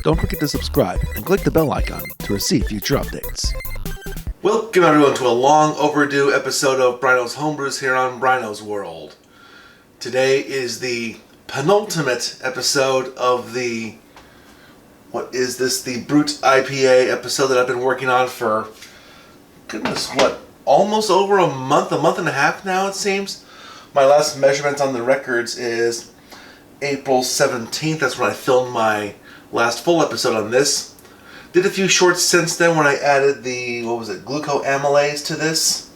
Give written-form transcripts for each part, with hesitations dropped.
Don't forget to subscribe and click the bell icon to receive future updates. Welcome everyone to a long overdue episode of Bryno's Homebrews here on Bryno's World. Today is the penultimate episode of the Brut IPA episode that I've been working on for, goodness, almost over a month and a half now, it seems. My last measurement on the records is April 17th. That's when I filmed my last full episode on this. Did a few shorts since then when I added the, glucoamylase to this.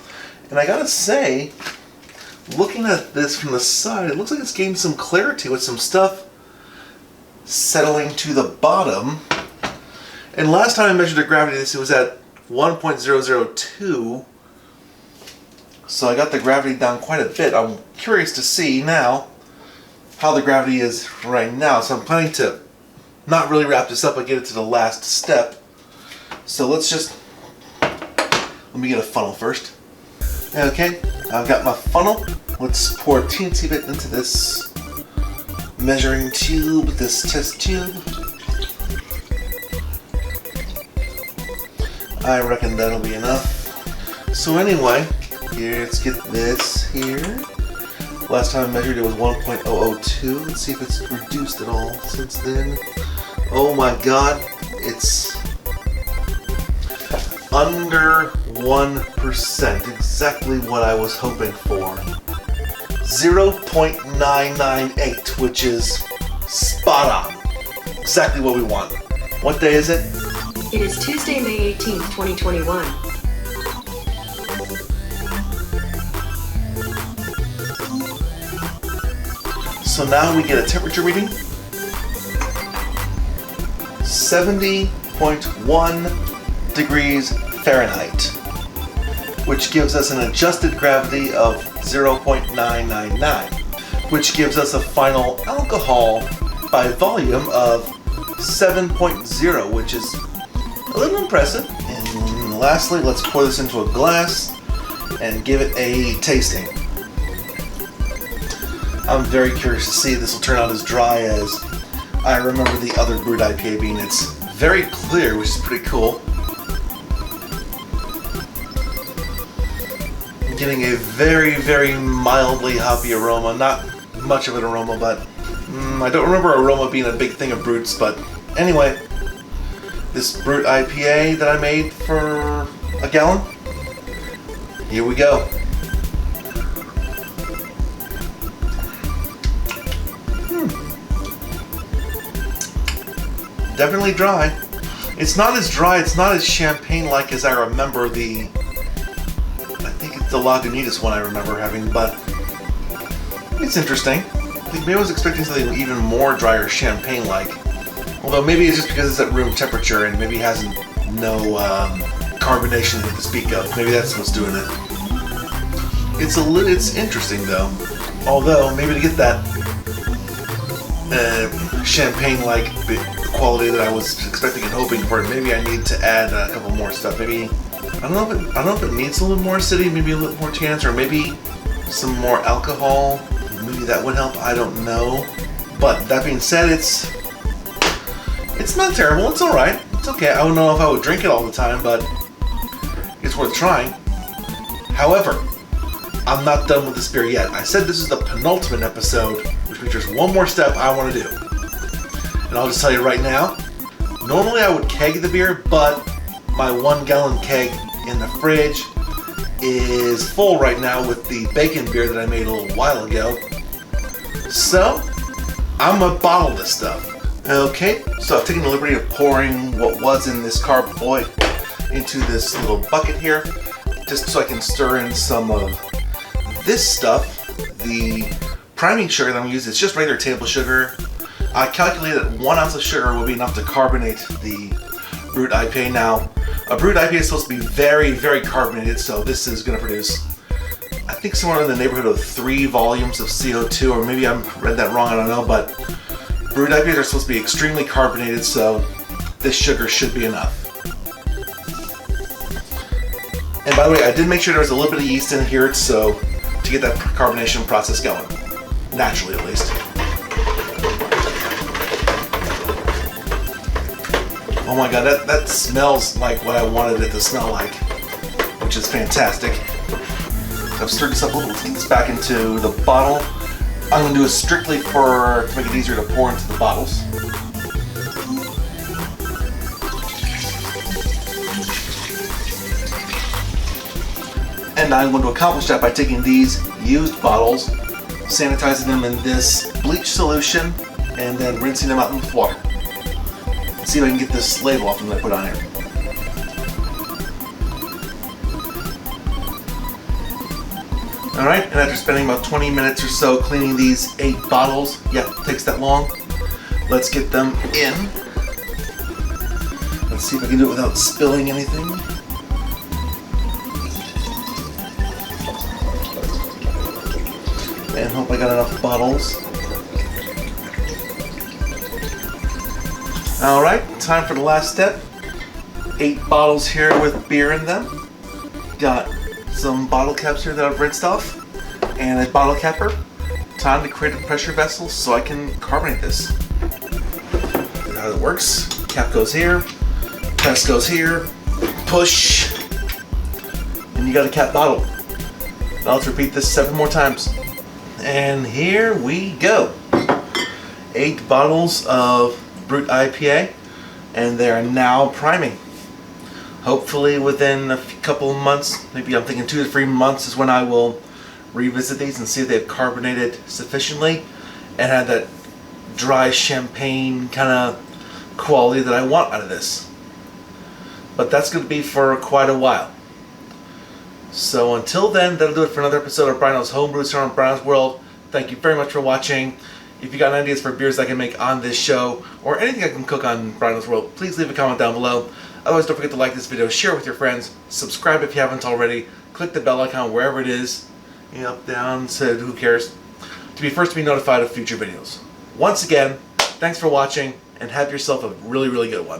And I gotta say, looking at this from the side, it looks like it's gained some clarity with some stuff settling to the bottom. And last time I measured the gravity of this, it was at 1.002. So I got the gravity down quite a bit. I'm curious to see now how the gravity is right now. So I'm planning to not really wrap this up, but get it to the last step. So let me get a funnel first. Okay, I've got my funnel. Let's pour a teensy bit into this measuring tube, this test tube. I reckon that'll be enough. So anyway, here, let's get this here. Last time I measured it was 1.002. Let's see if it's reduced at all since then. Oh my god, it's under 1%, exactly what I was hoping for. 0.998, which is spot on. Exactly what we want. What day is it? It is Tuesday, May 18th, 2021. So now we get a temperature reading. 70.1 degrees Fahrenheit, which gives us an adjusted gravity of 0.999, which gives us a final alcohol by volume of 7.0, which is a little impressive. And lastly, let's pour this into a glass and give it a tasting. I'm very curious to see if this will turn out as dry as I remember the other Brut IPA being. It's very clear, which is pretty cool. I'm getting a very, very mildly hoppy aroma. Not much of an aroma, but I don't remember aroma being a big thing of Bruts. But anyway, this Brut IPA that I made for a gallon, here we go. Definitely dry. It's not as dry, it's not as champagne-like as I remember I think it's the Lagunitas one I remember having, but it's interesting. I think maybe I was expecting something even more dry or champagne-like. Although maybe it's just because it's at room temperature and maybe has no carbonation to speak of. Maybe that's what's doing it. It's interesting though. Although maybe to get that champagne-like quality that I was expecting and hoping for, maybe I need to add a couple more stuff. Maybe I don't know if it needs a little more acidity, maybe a little more tannins, or maybe some more alcohol. Maybe that would help. I don't know. But that being said, it's not terrible. It's all right. It's okay. I don't know if I would drink it all the time, but it's worth trying. However, I'm not done with this beer yet. I said this is the penultimate episode, which means there's one more step I want to do. And I'll just tell you right now, normally I would keg the beer, but my 1 gallon keg in the fridge is full right now with the bacon beer that I made a little while ago. So, I'm gonna bottle this stuff. Okay, so I've taken the liberty of pouring what was in this carb void into this little bucket here, just so I can stir in some of this stuff. The priming sugar that I'm gonna use is just regular table sugar. I calculated that 1 ounce of sugar would be enough to carbonate the Brut IPA. Now, a Brut IPA is supposed to be very, very carbonated, so this is going to produce, I think, somewhere in the neighborhood of 3 volumes of CO2, or maybe I read that wrong, I don't know, but Brut IPAs are supposed to be extremely carbonated, so this sugar should be enough. And by the way, I did make sure there was a little bit of yeast in here, so to get that carbonation process going, naturally at least. Oh my god, that smells like what I wanted it to smell like, which is fantastic. I've stirred this up a little. Let's get this back into the bottle. I'm going to do it strictly to make it easier to pour into the bottles. And I'm going to accomplish that by taking these used bottles, sanitizing them in this bleach solution, and then rinsing them out with water. Let's see if I can get this label off that I put on here. Alright, and after spending about 20 minutes or so cleaning these 8 bottles, yeah, it takes that long, let's get them in. Let's see if I can do it without spilling anything. And hope I got enough bottles. Alright, time for the last step. 8 bottles here with beer in them. Got some bottle caps here that I've rinsed off. And a bottle capper. Time to create a pressure vessel so I can carbonate this. That's how it works. Cap goes here. Press goes here. Push. And you got a cap bottle. Now let's repeat this 7 more times. And here we go. 8 bottles of Brut IPA, and they are now priming. Hopefully within a couple of months, maybe I'm thinking 2 to 3 months is when I will revisit these and see if they've carbonated sufficiently and have that dry champagne kind of quality that I want out of this. But that's going to be for quite a while. So until then, that'll do it for another episode of Bryno's Homebrews here on Bryno's World. Thank you very much for watching. If you got ideas for beers I can make on this show, or anything I can cook on Bryno's World, please leave a comment down below. Otherwise, don't forget to like this video, share it with your friends, subscribe if you haven't already, click the bell icon wherever it is, up, down, said, who cares, to be first to be notified of future videos. Once again, thanks for watching, and have yourself a really, really good one.